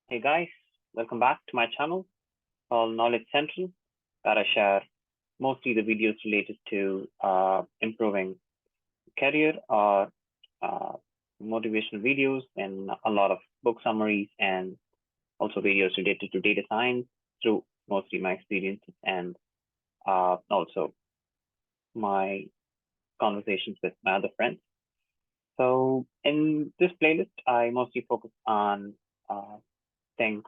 Hey guys, welcome back to my channel called Knowledge Central, where I share mostly the videos related to improving career or uh, motivational videos and a lot of book summaries and also videos related to data science through mostly my experiences and also my conversations with my other friends. So in this playlist, I mostly focus on uh, things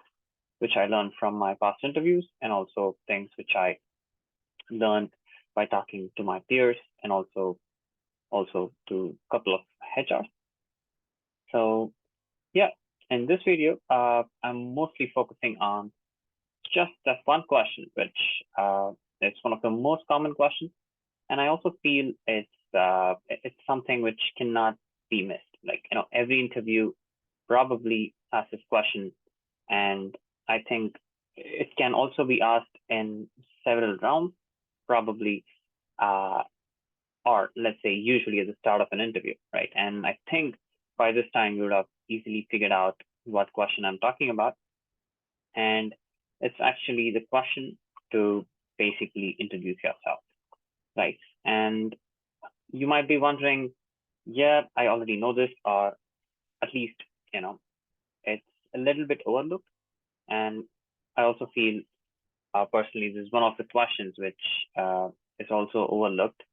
which I learned from my past interviews and also things which I learned by talking to my peers and also to a couple of HRs. So yeah, in this video, I'm mostly focusing on just that one question, which is one of the most common questions, and I also feel it's something which cannot be missed. Like every interview probably asks this question, and I think it can also be asked in several rounds, probably, uh, or let's say usually at the start of an interview, right? And I think by this time you would have easily figured out what question I'm talking about. And it's actually the question to basically introduce yourself, right? And you might be wondering, yeah, I already know this, or at least, you know, it's a little bit overlooked. And I also feel personally, this is one of the questions which is also overlooked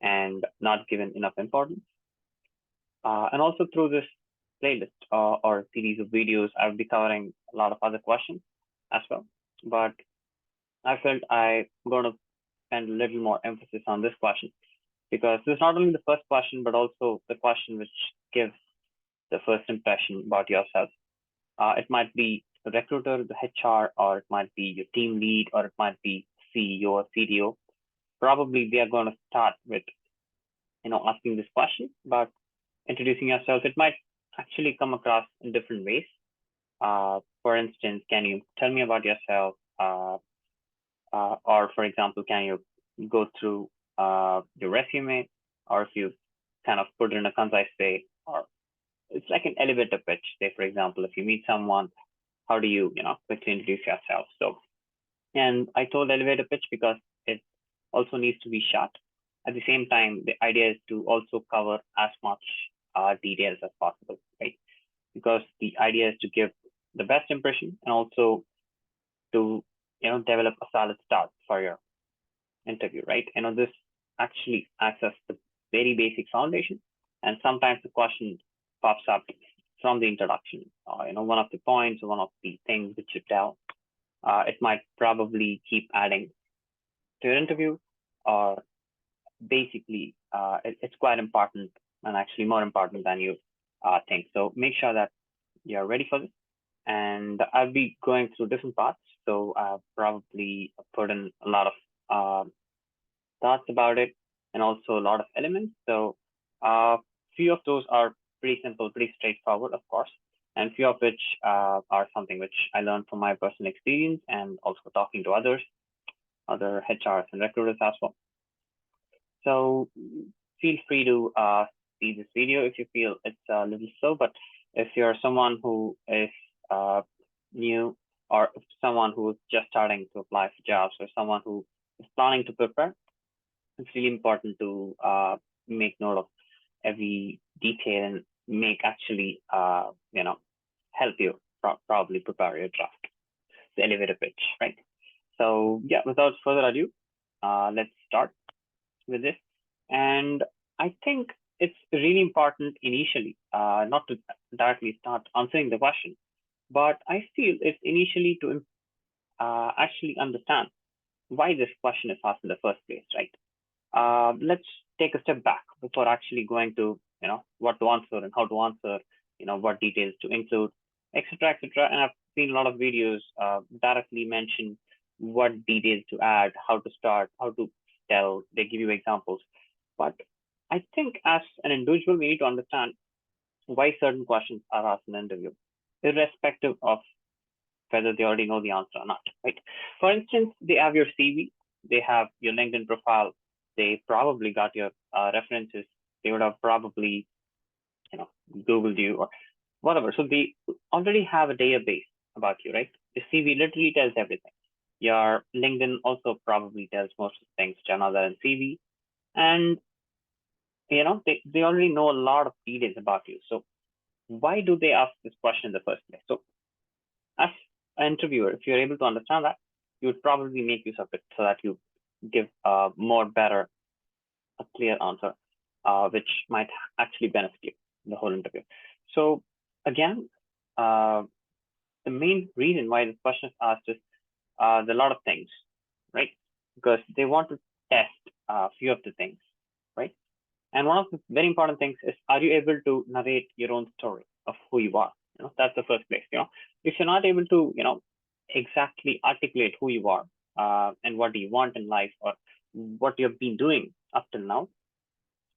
and not given enough importance. And also through this playlist or series of videos, I'll be covering a lot of other questions as well. But I felt I'm going to spend a little more emphasis on this question because this is not only the first question, but also the question which gives the first impression about yourself. It might be the recruiter, the HR, or it might be your team lead, or it might be CEO or CDO. Probably they are going to start with asking this question, but introducing yourself, it might actually come across in different ways. For instance, can you tell me about yourself? Or for example, can you go through your resume, or if you kind of put it in a concise way, or it's like an elevator pitch. Say, for example, if you meet someone, how do you, quickly introduce yourself? So, and I told elevator pitch because it also needs to be short. At the same time, the idea is to also cover as much details as possible, right? Because the idea is to give the best impression and also to develop a solid start for your interview, right? This actually acts as the very basic foundation, and sometimes the question pops up from the introduction. One of the points or one of the things which you tell, it might probably keep adding to your interview, or basically it's quite important and actually more important than you think. So make sure that you're ready for this. And I'll be going through different parts. So I'll probably put in a lot of thoughts about it and also a lot of elements. So few of those are pretty simple, pretty straightforward, of course, and few of which are something which I learned from my personal experience and also talking to others, other HRs and recruiters as well. So feel free to see this video if you feel it's a little slow, but if you're someone who is new, or someone who is just starting to apply for jobs, or someone who is planning to prepare, it's really important to make note of every detail and make actually help you probably prepare your draft, the elevator pitch, right? So yeah, without further ado, let's start with this. And I think it's really important initially, not to directly start answering the question, but I feel it's initially to actually understand why this question is asked in the first place, right? Let's take a step back before actually going to, what to answer and how to answer, what details to include, etc., etc. And I've seen a lot of videos directly mention what details to add, how to start, how to tell. They give you examples. But I think as an individual, we need to understand why certain questions are asked in an interview, irrespective of whether they already know the answer or not, right? For instance, they have your CV, they have your LinkedIn profile, they probably got your references, they would have probably, Googled you or whatever. So they already have a database about you, right? Your CV literally tells everything. Your LinkedIn also probably tells most of the things which are not there in CV. And they already know a lot of details about you. So why do they ask this question in the first place? So as an interviewer, if you're able to understand that, you would probably make use of it so that you give a more better, a clear answer, which might actually benefit you in the whole interview. So again, uh, the main reason why this question is asked is there are a lot of things, right? Because they want to test a few of the things, right? And one of the very important things is, are you able to narrate your own story of who you are? That's the first place. If you're not able to, exactly articulate who you are, and what do you want in life, or what you've been doing up till now,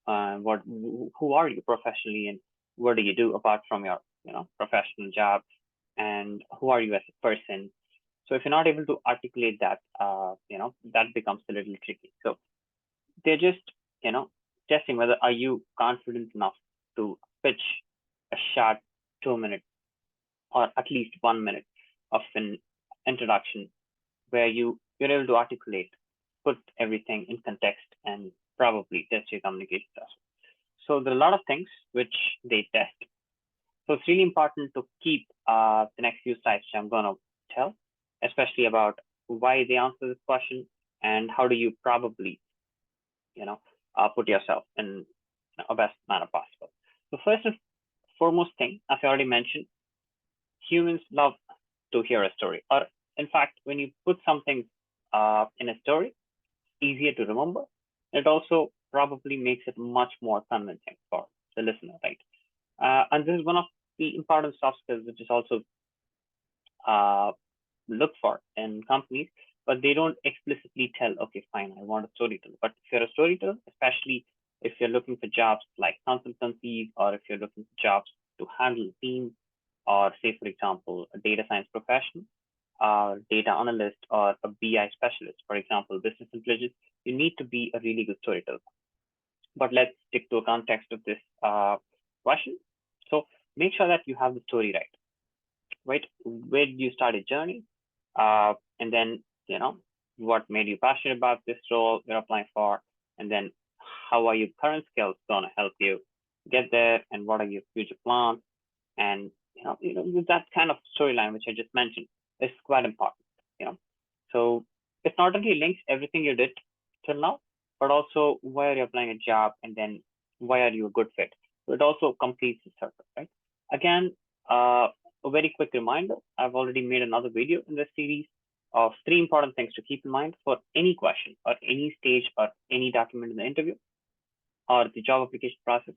who are you professionally, and what do you do apart from your, professional job, and who are you as a person? So if you're not able to articulate that, that becomes a little tricky. So they're just, you know, testing whether are you confident enough to pitch a short 2 minute or at least 1 minute of an introduction where you're able to articulate, put everything in context, and probably test your communication skills. So there are a lot of things which they test. So it's really important to keep the next few slides which I'm going to tell, especially about why they answer this question and how do you probably, put yourself in a best manner possible. The first and foremost thing, as I already mentioned, humans love to hear a story. Or in fact, when you put something in a story, easier to remember. It also probably makes it much more convincing for the listener, right? And this is one of the important soft skills, which is also uh, looked for in companies, but they don't explicitly tell, okay, fine, I want a storyteller. But if you're a storyteller, especially if you're looking for jobs like consultancies, or if you're looking for jobs to handle a team, or say, for example, a data science professional, data analyst, or a BI specialist, for example, business intelligence, you need to be a really good storyteller. But let's stick to a context of this question. So make sure that you have the story right? Where did you start a journey? And then, what made you passionate about this role you're applying for? And then how are your current skills going to help you get there? And what are your future plans? And, that kind of storyline, which I just mentioned, is quite important, So it not only links everything you did till now, but also why are you applying a job, and then why are you a good fit? So it also completes the circle, right? Again, a very quick reminder, I've already made another video in this series of 3 important things to keep in mind for any question or any stage or any document in the interview or the job application process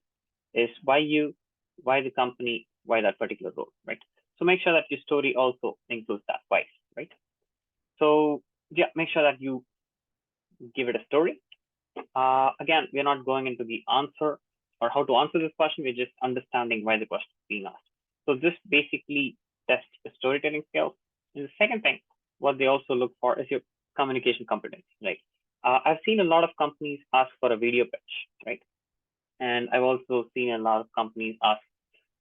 is why the company, why that particular role, right? So make sure that your story also includes that why, right? So yeah, make sure that you give it a story. Again, we're not going into the answer or how to answer this question. We're just understanding why the question is being asked. So this basically tests the storytelling skills. And the second thing, what they also look for is your communication competence. Right? I've seen a lot of companies ask for a video pitch, right? And I've also seen a lot of companies ask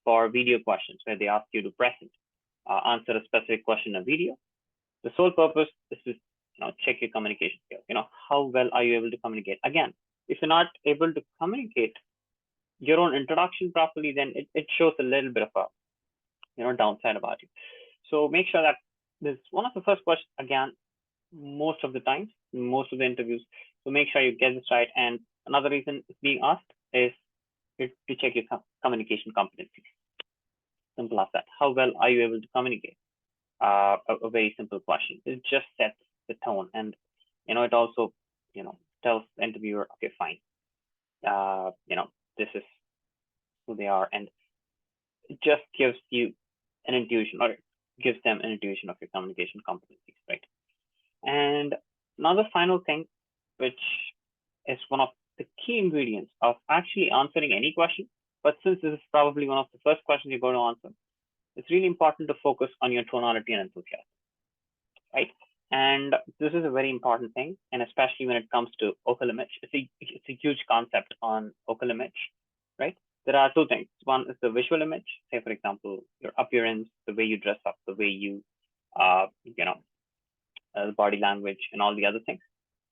for video questions where they ask you to present, answer a specific question in a video. The sole purpose is to check your communication skills. How well are you able to communicate? Again, if you're not able to communicate your own introduction properly, then it shows a little bit of a downside about you. So make sure that this is one of the first questions, again, most of the times, most of the interviews. So make sure you get this right. And another reason it's being asked is to check your communication competency. Simple as that. How well are you able to communicate? A very simple question. It just sets the tone, and it also tells the interviewer, okay, fine, this is who they are, and it just gives you an intuition, or it gives them an intuition of your communication competencies, right? And another final thing, which is one of the key ingredients of actually answering any question, but since this is probably one of the first questions you're going to answer, it's really important to focus on your tonality and enthusiasm, right? And this is a very important thing, and especially when it comes to vocal image, it's a huge concept on vocal image, right? there are two things. One is the visual image. Say, for example, your appearance, the way you dress up, the way you, you know, body language, and all the other things.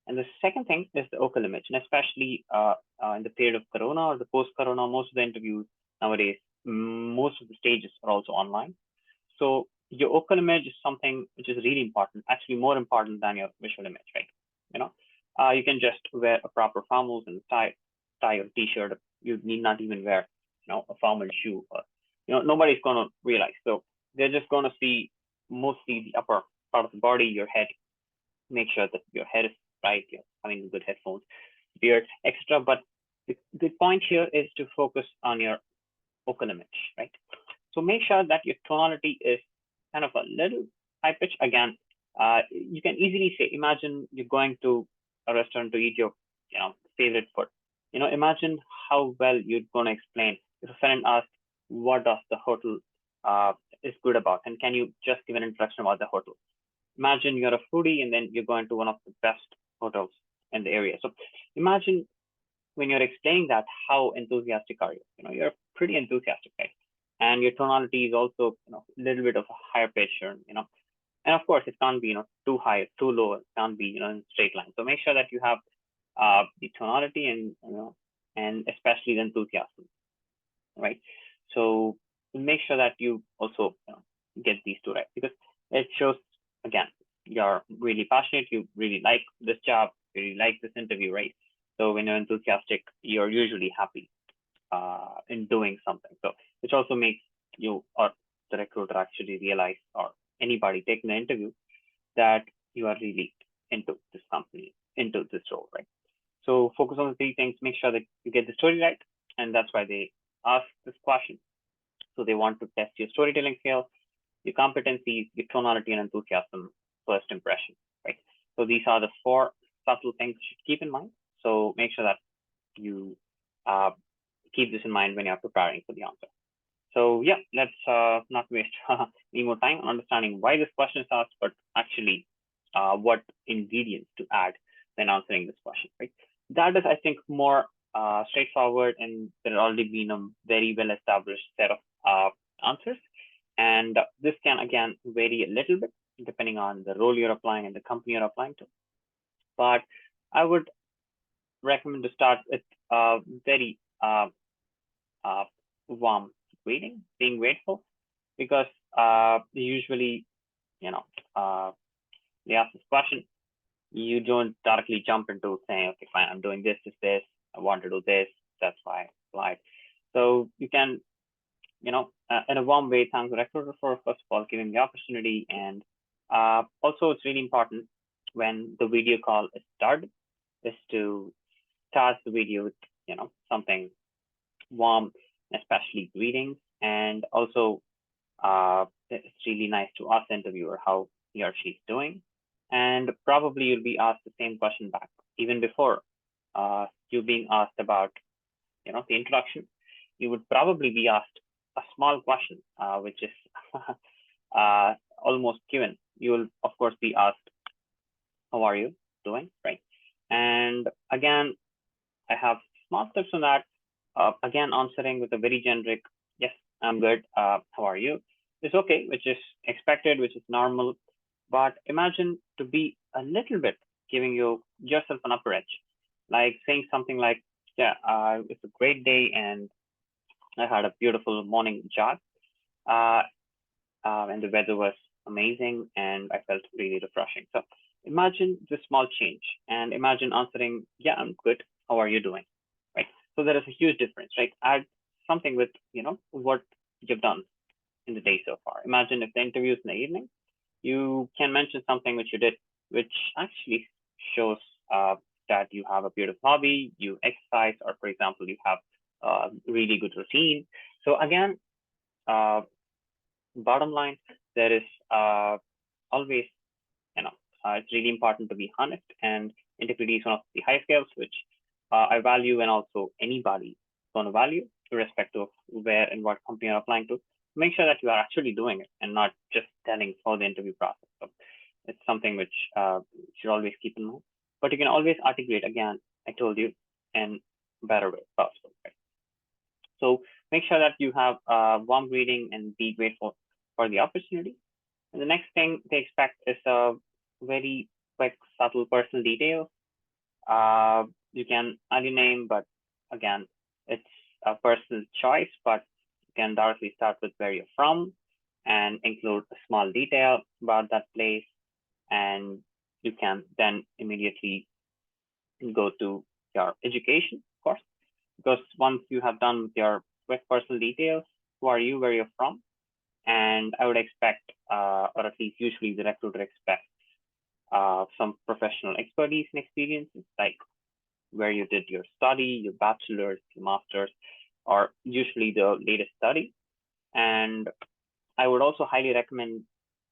And the second thing is the vocal image, and especially in the period of Corona or the post-Corona, most of the interviews nowadays, most of the stages are also online. So your vocal image is something which is really important, actually more important than your visual image, right? You know, you can just wear a proper formals and tie or t-shirt. You need not even wear, a formal shoe. Or, nobody's gonna realize. So they're just gonna see mostly the upper part of the body, your head. Make sure that your head is right. You're having good headphones, beard, etc. But the point here is to focus on your vocal image, right? So make sure that your tonality is kind of a little high pitch. Again, you can easily say, imagine you're going to a restaurant to eat your, favorite food. Imagine how well you're going to explain if a friend asks, what does the hotel is good about, and can you just give an introduction about the hotel? Imagine you're a foodie and then you're going to one of the best hotels in the area. So imagine when you're explaining that, how enthusiastic are you? You're pretty enthusiastic, right? And your tonality is also, a little bit of a higher pitch, and of course it can't be, too high, too low. It can't be, in straight line. So make sure that you have the tonality and, and especially the enthusiasm, right? So make sure that you also, get these two right, because it shows, again, you're really passionate, you really like this job, you really like this interview, right? So when you're enthusiastic, you're usually happy in doing something. So which also makes you or the recruiter actually realize, or anybody taking the interview, that you are really into this company, into this role, right? So focus on the three things, make sure that you get the story right. And that's why they ask this question. So they want to test your storytelling skills, your competencies, your tonality and enthusiasm, first impression, right? So these are the four subtle things you should keep in mind. So make sure that you keep this in mind when you're preparing for the answer. So yeah, let's not waste any more time on understanding why this question is asked, but actually what ingredients to add when answering this question, right? That is, I think, more straightforward, and there has already been a very well established set of answers. And this can, again, vary a little bit depending on the role you're applying and the company you're applying to. But I would recommend to start with very warm greeting, being grateful, because usually, they ask this question, you don't directly jump into saying, okay, fine, I'm doing this, I want to do this, that's why I applied. So you can, in a warm way, thank the recruiter for, first of all, giving the opportunity. And also, it's really important when the video call is started, is to start the video with, something warm, especially greetings. And also, it's really nice to ask the interviewer how he or she's doing. And probably you'll be asked the same question back, even before you being asked about, the introduction. You would probably be asked a small question, which is almost given. You will, of course, be asked, how are you doing, right? And again, I have small tips on that. Again, answering with a very generic, yes, I'm good. How are you? It's okay, which is expected, which is normal. But imagine to be a little bit giving yourself an upper edge, like saying something like, yeah, it's a great day and I had a beautiful morning jog. Uh, and the weather was amazing and I felt really refreshing. So imagine this small change and imagine answering, yeah, I'm good. How are you doing? Right. So there is a huge difference, right? Add something with, what you've done in the day so far. Imagine if the interview is in the evening, you can mention something which you did, which actually shows that you have a beautiful hobby, you exercise, or for example, you have a really good routine. So again, bottom line, there is always, it's really important to be honest, and integrity is one of the high skills which I value, and also anybody is going to value, irrespective of where and what company you're applying to. Make sure that you are actually doing it and not just telling for the interview process. So it's something which you should always keep in mind. But you can always articulate, again, I told you, in a better way possible. Right? So make sure that you have warm greeting and be grateful for the opportunity. And the next thing they expect is a very quick, subtle personal detail. You can add your name, but again, it's a personal choice, but you can directly start with where you're from and include a small detail about that place. And you can then immediately go to your education, of course, because once you have done with your quick personal details, who are you, where you're from, and I would expect, or at least usually the recruiter expects, some professional expertise and experiences, like where you did your study, your bachelor's, your master's, or usually the latest study. And I would also highly recommend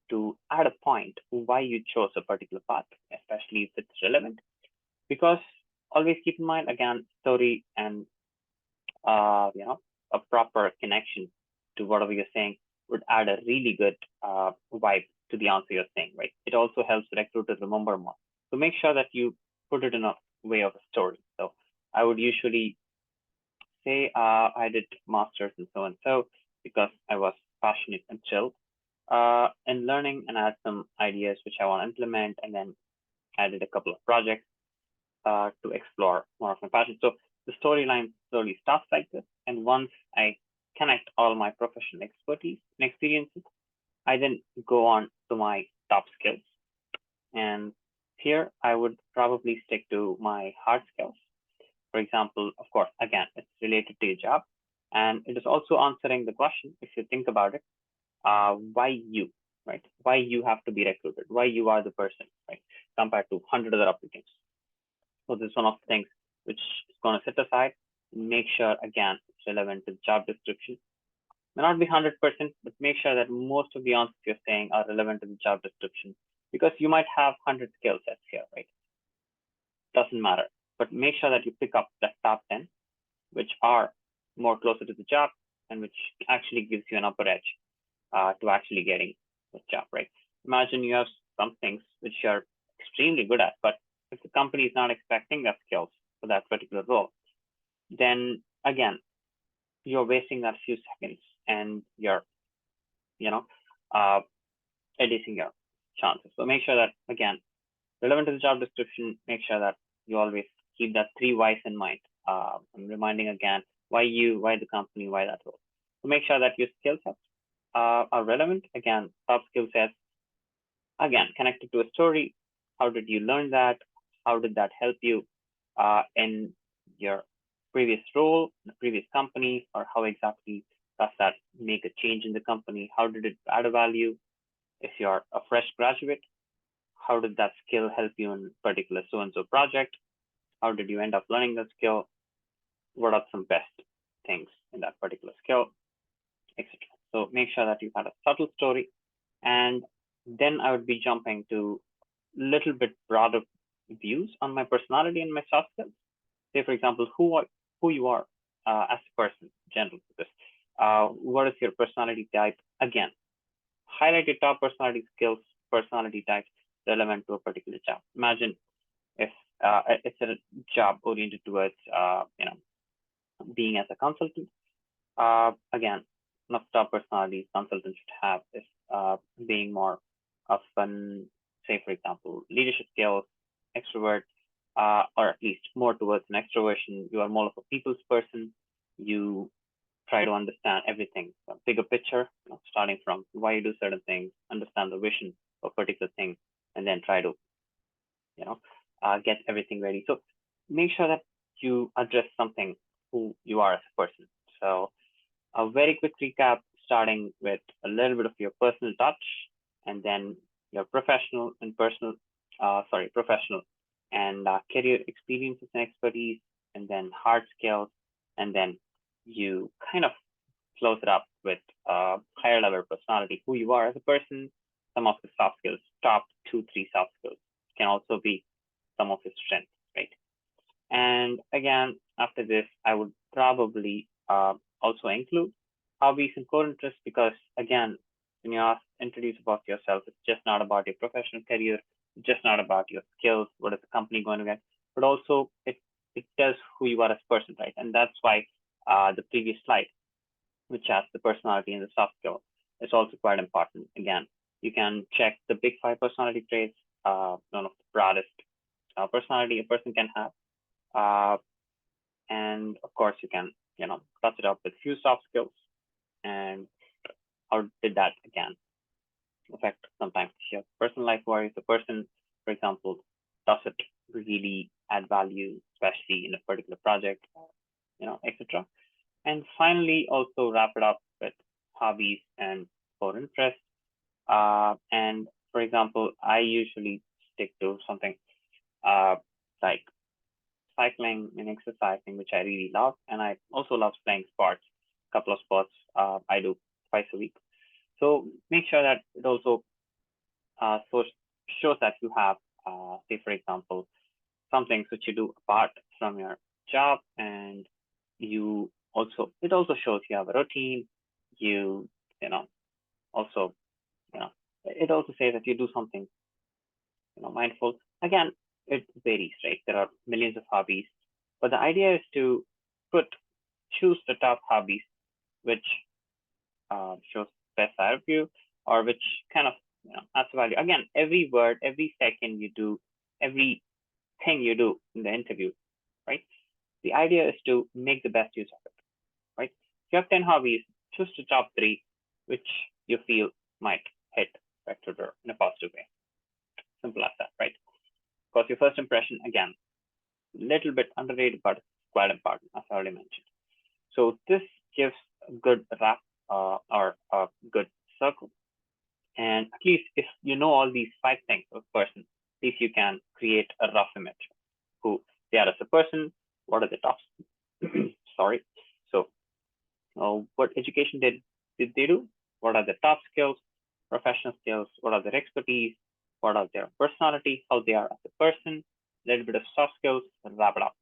to add a point why you chose a particular path, especially if it's relevant, because always keep in mind again story and a proper connection to whatever you're saying would add a really good vibe to the answer you're saying, right? It also helps recruiters remember more. So make sure that you put it in a way of a story. So I would usually say I did masters and so because I was passionate and chill in learning, and I had some ideas which I want to implement, and then I did a couple of projects to explore more of my passion. So the storyline slowly starts like this, and once I connect all my professional expertise and experiences, I then go on to my top skills. And here I would probably stick to my hard skills. For example, of course, again, it's related to your job, and it is also answering the question, if you think about it, why you, right? Why you have to be recruited? Why you are the person, right? Compared to 100 other applicants. So this is one of the things which is going to set aside. Make sure again it's relevant to the job description. May not be 100%, but make sure that most of the answers you're saying are relevant to the job description, because you might have 100 skill sets here, right? Doesn't matter, but make sure that you pick up the top 10, which are more closer to the job and which actually gives you an upper edge to actually getting the job, right? Imagine you have some things which you're extremely good at, but if the company is not expecting that skills for that particular role, then again, you're wasting that few seconds and you're, you know, uh, reducing your chances. So make sure that, again, relevant to the job description, make sure that you always keep that three whys in mind. I'm reminding again, why you, why the company, why that role. So make sure that your skill sets are relevant. Again, top skill sets, again, connected to a story. How did you learn that? How did that help you in your previous role, in the previous company, or how exactly does that make a change in the company? How did it add a value? If you're a fresh graduate, how did that skill help you in particular so-and-so project? How did you end up learning that skill? What are some best things in that particular skill, etc. So make sure that you had a subtle story, and then I would be jumping to little bit broader views on my personality and my soft skills. Say, for example, who you are as a person, general purpose. What is your personality type? Again, highlight your top personality skills, personality types relevant to a particular job. Imagine if it's a job oriented towards, being as a consultant. Again, one of the top personalities consultants should have is being more of an, say, for example, leadership skills, extrovert, or at least more towards an extroversion. You are more of a people's person. You try to understand everything, a bigger picture, starting from why you do certain things, understand the vision of a particular thing, and then try to, you know, get everything ready. So make sure that you address something who you are as a person. So a very quick recap, starting with a little bit of your personal touch, and then your professional and professional and career experiences and expertise, and then hard skills, and then you kind of close it up with higher level personality, who you are as a person, some of the soft skills, top two, three soft skills can also be some of his strengths, right? And again, after this, I would probably also include hobbies and core interests, because again, when you introduce about yourself, it's just not about your professional career, it's just not about your skills, what is the company going to get, but also it tells who you are as a person, right? And that's why the previous slide, which has the personality and the soft skill, is also quite important. Again, you can check the big five personality traits, one of the broadest personality a person can have. And of course, you can, touch it up with few soft skills. And how did that again affect sometimes your personal life worries? The person, for example, does it really add value, especially in a particular project, etc. And finally, also wrap it up with hobbies and core interests. And for example, I usually stick to something like cycling and exercising, which I really love. And I also love playing sports, a couple of sports I do twice a week. So make sure that it also shows that you have, say, for example, some things which you do apart from your job, and it also shows you have a routine. You, also, it also says that you do something, mindful. Again, it varies, right? There are millions of hobbies, but the idea is to choose the top hobbies which shows best side of you, or which kind of adds value. Again, every word, every second you do, everything you do in the interview, right? The idea is to make the best use of it, right? If you have 10 hobbies, choose the top three, which you feel might hit recruiter in a positive way. Simple as that, right? Because your first impression, again, little bit underrated, but quite important, as I already mentioned. So this gives a good wrap or a good circle. And at least if you know all these five things of a person, at least you can create a rough image who they are as a person, what are the top sorry. So what education did they do? What are the top skills, professional skills? What are their expertise? What are their personality? How they are as a person? A little bit of soft skills, and wrap it up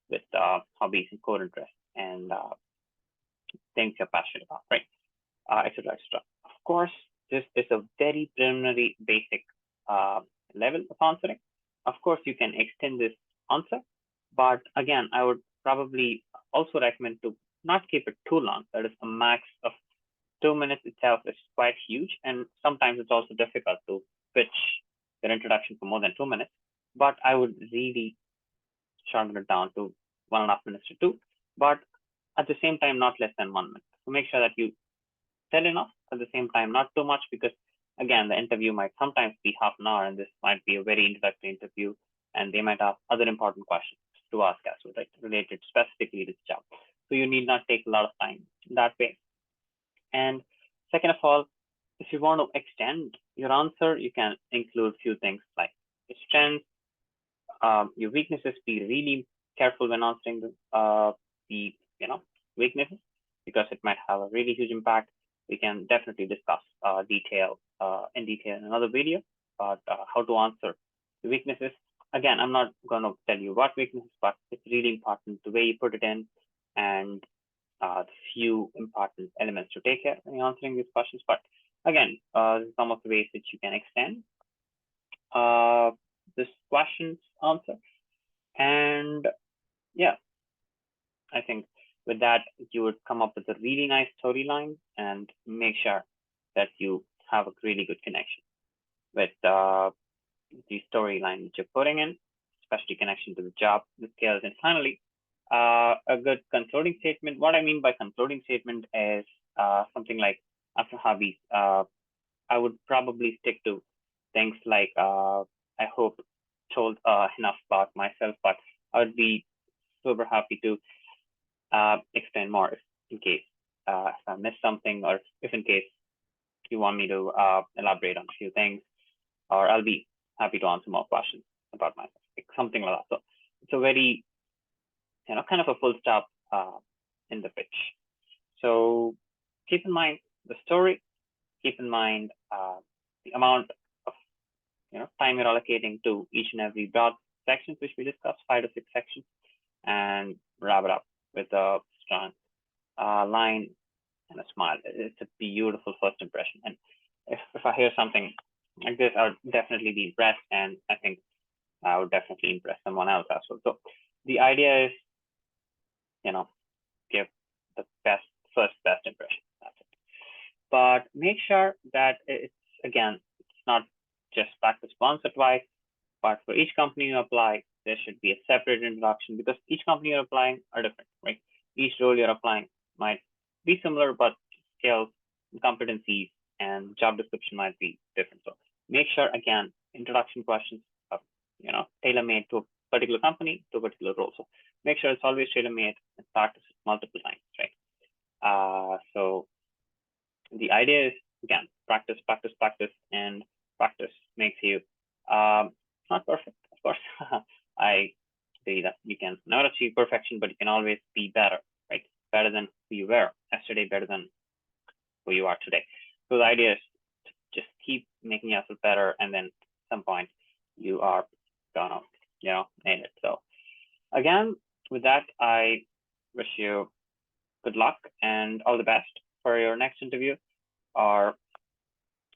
with hobbies and core interests and things you're passionate about, right? Etc. etc. Of course, this is a very preliminary, basic level of answering. Of course, you can extend this answer, but again, I would probably also recommend to not keep it too long. That is, a max of 2 minutes itself is quite huge, and sometimes it's also difficult to pitch your introduction for more than 2 minutes. But I would really shorten it down to 1.5 minutes to two, but at the same time, not less than 1 minute. So make sure that you tell enough, at the same time, not too much, because again, the interview might sometimes be half an hour, and this might be a very introductory interview, and they might have other important questions to ask as well, right, related specifically to the job. So you need not take a lot of time that way. And second of all, if you want to extend your answer, you can include few things like your strengths, your weaknesses. Be really careful when answering the weaknesses, because it might have a really huge impact. We can definitely discuss in detail in another video about how to answer the weaknesses. Again, I'm not going to tell you what weaknesses, but it's really important the way you put it in, and the few important elements to take care when answering these questions. But again, some of the ways that you can extend this question's answer. And yeah, I think with that, you would come up with a really nice storyline and make sure that you have a really good connection with the storyline that you're putting in, especially connection to the job, the skills. And finally, a good concluding statement. What I mean by concluding statement is something like, after hobbies, I would probably stick to things like, I hope told enough about myself, but I would be super happy to explain more if in case if I missed something, or if in case you want me to elaborate on a few things, or I'll be happy to answer more questions about myself, like something like that. So it's a very, kind of a full stop in the pitch. So keep in mind the story, keep in mind the amount of time you're allocating to each and every broad sections which we discussed, 5 to 6 sections, and wrap it up with a strong line and a smile. It's a beautiful first impression. And if I hear something like this, I would definitely be impressed, and I think I would definitely impress someone else as well. So the idea is, give first best impression. That's it. But make sure that it's not just practice once or twice, but for each company you apply, there should be a separate introduction because each company you're applying are different, right? Each role you're applying might be similar, but skills, competencies, and job description might be different. So make sure, again, introduction questions are, tailor-made to a particular company, to a particular role. So make sure it's always tailor-made and practice it multiple times, right? So the idea is, again, practice, practice, practice, and practice makes you not perfect, of course. I say that you can never achieve perfection, but you can always be better, right? Better than who you were yesterday, better than who you are today. So the idea is to just keep making yourself better, and then at some point you are gonna, nail it. So again, with that, I wish you good luck and all the best for your next interview or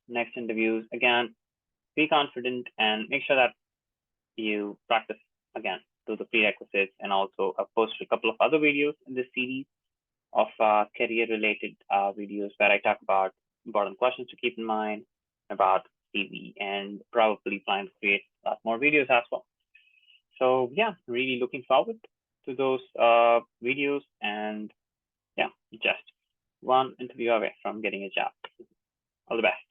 next interviews. Again, be confident and make sure that you practice again, do the prerequisites, and also I've posted a couple of other videos in this series of career-related videos where I talk about important questions to keep in mind about CV and probably plan to create a lot more videos as well. So yeah, really looking forward to those videos, and yeah, just one interview away from getting a job. All the best.